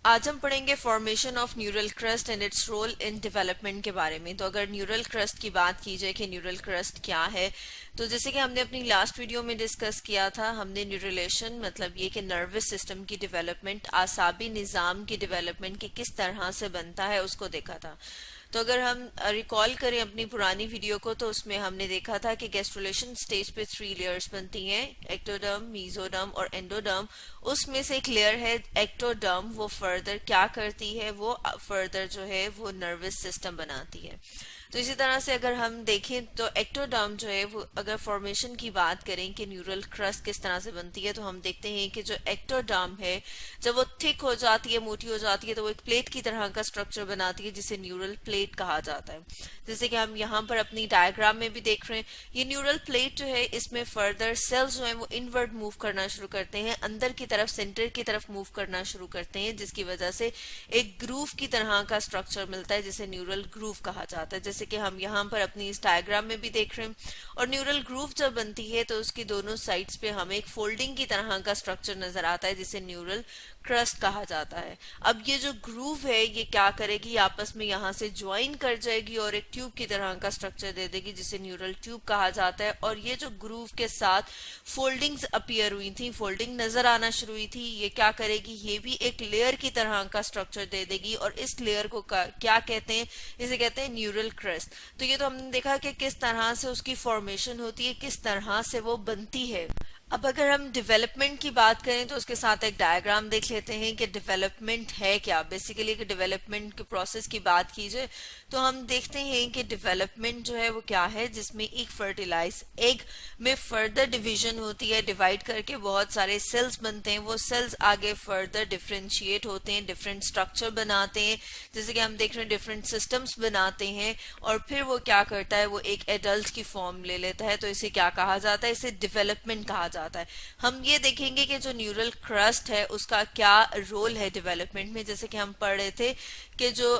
आज हम पढ़ेंगे formation of neural crest and its role in development के बारे में। तो अगर न्यूरल क्रस्ट की बात की जाए कि न्यूरल क्रस्ट क्या है, तो जैसे कि हमने अपनी लास्ट वीडियो में डिस्कस किया था, हमने न्यूरलेशन मतलब ये कि नर्वस सिस्टम की डेवलपमेंट, आसाबी निज़ाम की डेवलपमेंट की किस तरह से बनता है उसको देखा था। तो अगर हम रिकॉल करें अपनी पुरानी वीडियो को, तो उसमें हमने देखा था कि गैस्ट्रुलेशन स्टेज पे 3 लेयर्स बनती हैं, एक्टोडर्म, मेसोडर्म और एंडोडर्म। उसमें से एक लेयर है एक्टोडर्म, वो फर्दर क्या करती है, वो फर्दर जो है वो नर्वस सिस्टम बनाती है। तो इसी तरह से अगर हम देखें तो एक्टोडर्म जो है वो, अगर फॉर्मेशन की बात करें कि न्यूरल क्रस्ट किस तरह से बनती है, तो हम देखते हैं कि जो एक्टोडर्म है जब वो थिक हो जाती है, मोटी हो जाती है, तो वो एक प्लेट की तरह का स्ट्रक्चर बनाती है जिसे न्यूरल प्लेट कहा जाता है। जैसे कि हम यहाँ पर अपनी डायग्राम में भी देख रहे हैं, ये न्यूरल प्लेट जो है इसमें फर्दर सेल्स जो है वो इनवर्ड मूव करना शुरू करते हैं, अंदर की तरफ, सेंटर की तरफ मूव करना शुरू करते हैं, जिसकी वजह से एक ग्रूव की तरह का स्ट्रक्चर मिलता है जिसे न्यूरल ग्रूव कहा जाता है, जैसे कि हम यहाँ पर अपनी इस डायग्राम में भी देख रहे हैं। और न्यूरल ग्रूव जब बनती है तो उसकी दोनों साइड्स पे हमें एक फोल्डिंग की तरह का स्ट्रक्चर नजर आता है जिसे न्यूरल क्रस्ट कहा जाता है। अब ये जो ग्रूव है ये क्या करेगी, आपस में यहाँ से ज्वाइन कर जाएगी और एक ट्यूब की तरह का स्ट्रक्चर दे देगी जिसे न्यूरल ट्यूब कहा जाता है। और ये जो ग्रूव के साथ फोल्डिंग्स अपीयर हुई थी, फोल्डिंग नजर आना शुरू हुई थी, ये क्या करेगी, ये भी एक लेयर की तरह का स्ट्रक्चर दे देगी। और इस लेयर को क्या कहते हैं, इसे कहते हैं न्यूरल क्रस्ट। तो ये तो हमने देखा कि किस तरह से उसकी फॉर्मेशन होती है, किस तरह से वो बनती है। अब अगर हम डेवलपमेंट की बात करें तो उसके साथ एक डायग्राम देख लेते हैं कि डेवलपमेंट है क्या। बेसिकली कि डेवलपमेंट के प्रोसेस की बात की जाए तो हम देखते हैं कि डेवलपमेंट जो है वो क्या है, जिसमें एक फर्टिलाइज एग में फर्दर डिवीजन होती है, डिवाइड करके बहुत सारे सेल्स बनते हैं, वो सेल्स आगे फर्दर डिफ्रेंशिएट होते हैं, डिफरेंट स्ट्रक्चर बनाते हैं, जैसे कि हम देख रहे हैं डिफरेंट सिस्टम्स बनाते हैं, और फिर वो क्या करता है, वो एक एडल्ट की फॉर्म ले लेता है। तो इसे क्या कहा जाता है, इसे डेवलपमेंट कहा जाता है। हम ये देखेंगे कि जो न्यूरल क्रस्ट है उसका क्या रोल है डेवलपमेंट में। जैसे कि हम पढ़ रहे थे कि जो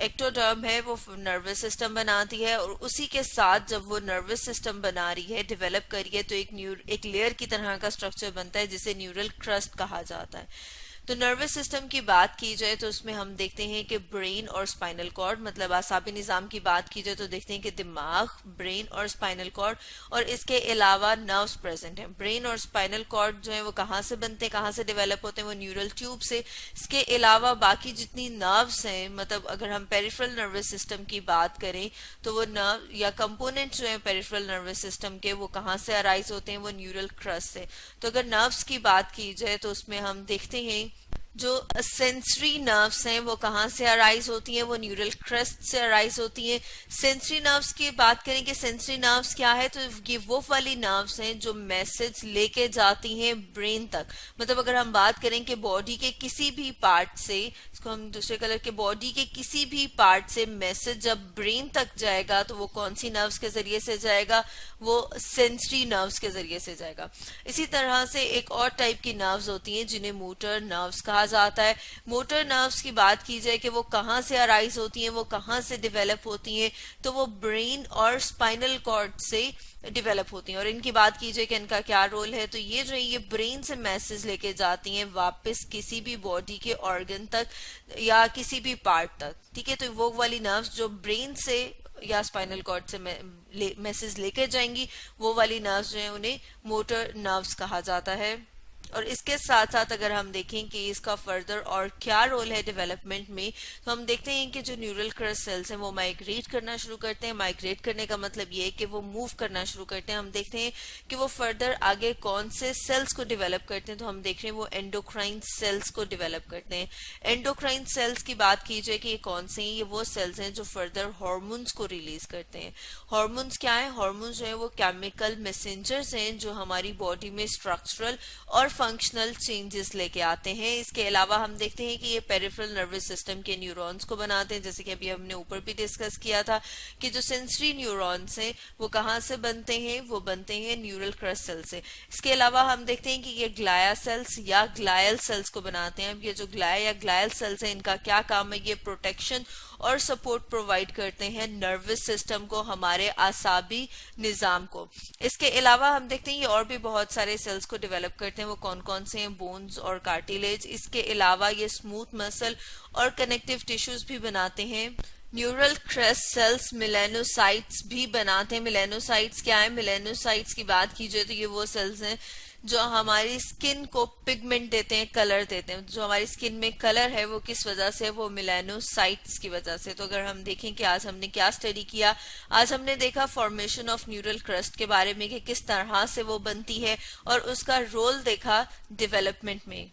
एक्टोडर्म है वो नर्वस सिस्टम बनाती है, और उसी के साथ जब वो नर्वस सिस्टम बना रही है, डेवलप करी है, तो एक लेयर की तरह का स्ट्रक्चर बनता है जिसे न्यूरल क्रस्ट कहा जाता है। तो नर्वस सिस्टम की बात की जाए तो उसमें हम देखते हैं कि ब्रेन और स्पाइनल कॉर्ड, मतलब आसाबी निज़ाम की बात की जाए तो देखते हैं कि दिमाग, ब्रेन और स्पाइनल कॉर्ड, और इसके अलावा नर्व्स प्रेजेंट हैं। ब्रेन और स्पाइनल कॉर्ड जो है वो कहाँ से बनते हैं, कहाँ से डेवलप होते हैं, वो न्यूरल ट्यूब से। इसके अलावा बाकी जितनी नर्व्स हैं, मतलब अगर हम पेरिफेरल नर्वस सिस्टम की बात करें तो वो नर्व या कंपोनेंट जो है पेरिफेरल नर्वस सिस्टम के, वो कहाँ से अराइज होते हैं, वो न्यूरल क्रस्ट से। तो अगर नर्व्स की बात की जाए तो उसमें हम देखते हैं जो सेंसरी नर्व्स हैं वो कहाँ से अराइज होती हैं, वो न्यूरल क्रस्ट से अराइज होती हैं। सेंसरी नर्व्स की बात करें कि सेंसरी नर्व्स क्या है, तो ये वो वाली नर्व्स हैं जो मैसेज लेके जाती हैं ब्रेन तक। मतलब अगर हम बात करें कि बॉडी के किसी भी पार्ट से, इसको हम दूसरे कलर के, बॉडी के किसी भी पार्ट से मैसेज जब ब्रेन तक जाएगा तो वो कौन सी नर्व्स के जरिए से जाएगा, वो सेंसरी नर्व्स के जरिए से जाएगा। इसी तरह से एक और टाइप की नर्व्स होती हैं जिन्हें मोटर नर्व्स कहा जाता है। मोटर नर्व्स की बात की जाए कि वो कहाँ से अराइज होती हैं, वो कहाँ से डेवलप होती हैं, तो वो ब्रेन और स्पाइनल कॉर्ड से डेवलप होती हैं। और इनकी बात की जाए कि इनका क्या रोल है, तो ये जो है ये ब्रेन से मैसेज लेके जाती हैं वापस किसी भी बॉडी के ऑर्गन तक या किसी भी पार्ट तक। ठीक है, तो वो वाली नर्व्स जो ब्रेन से या स्पाइनल कॉर्ड से मैसेज लेके जाएंगी, वो वाली नर्व्स जो है उन्हें मोटर नर्व्स कहा जाता है। और इसके साथ साथ अगर हम देखें कि इसका फर्दर और क्या रोल है डेवलपमेंट में, तो हम देखते हैं कि जो न्यूरल क्रस्ट सेल्स हैं वो माइग्रेट करना शुरू करते हैं। माइग्रेट करने का मतलब ये है कि वो मूव करना शुरू करते हैं। हम देखते हैं कि वो फर्दर आगे कौन से सेल्स को डेवलप करते हैं, तो हम देख रहे हैं वो एंडोक्राइन सेल्स को डेवलप करते हैं। एंडोक्राइन सेल्स की बात की जाए कि ये कौन से हैं, ये वो सेल्स हैं जो फर्दर हॉर्मोन्स को रिलीज करते हैं। हॉर्मोन्स क्या है, हॉर्मोन्स जो है वो केमिकल मैसेंजर्स हैं जो हमारी बॉडी में स्ट्रक्चरल और फंक्शनल चेंजेस लेके आते हैं। इसके अलावा हम देखते हैं कि ये पेरिफेरल नर्वस सिस्टम के न्यूरॉन्स को बनाते हैं, जैसे कि अभी हमने ऊपर भी डिस्कस किया था कि जो सेंसरी न्यूरॉन्स हैं वो कहाँ से बनते हैं, वो बनते हैं न्यूरल क्रस्ट सेल से। इसके अलावा हम देखते हैं कि ये ग्लाया सेल्स या ग्लायल सेल्स को बनाते हैं। अब ये जो ग्लाया या ग्लायल सेल्स हैं इनका क्या काम है, ये प्रोटेक्शन और सपोर्ट प्रोवाइड करते हैं नर्वस सिस्टम को, हमारे आसाबी निजाम को। इसके अलावा हम देखते हैं ये और भी बहुत सारे सेल्स को डेवलप करते हैं। वो कौन कौन से हैं? बोन्स और कार्टिलेज। इसके अलावा ये स्मूथ मसल और कनेक्टिव टिश्यूज भी बनाते हैं। न्यूरल क्रेस्ट सेल्स मेलानोसाइट्स भी बनाते हैं। मेलानोसाइट्स क्या है? मेलानोसाइट्स की बात की जाए तो ये वो सेल्स हैं जो हमारी स्किन को पिगमेंट देते हैं, कलर देते हैं। जो हमारी स्किन में कलर है वो किस वजह से? वो मेलानोसाइट्स की वजह से। तो अगर हम देखें कि आज हमने क्या स्टडी किया, आज हमने देखा फॉर्मेशन ऑफ न्यूरल क्रस्ट के बारे में कि किस तरह से वो बनती है और उसका रोल देखा डेवलपमेंट में।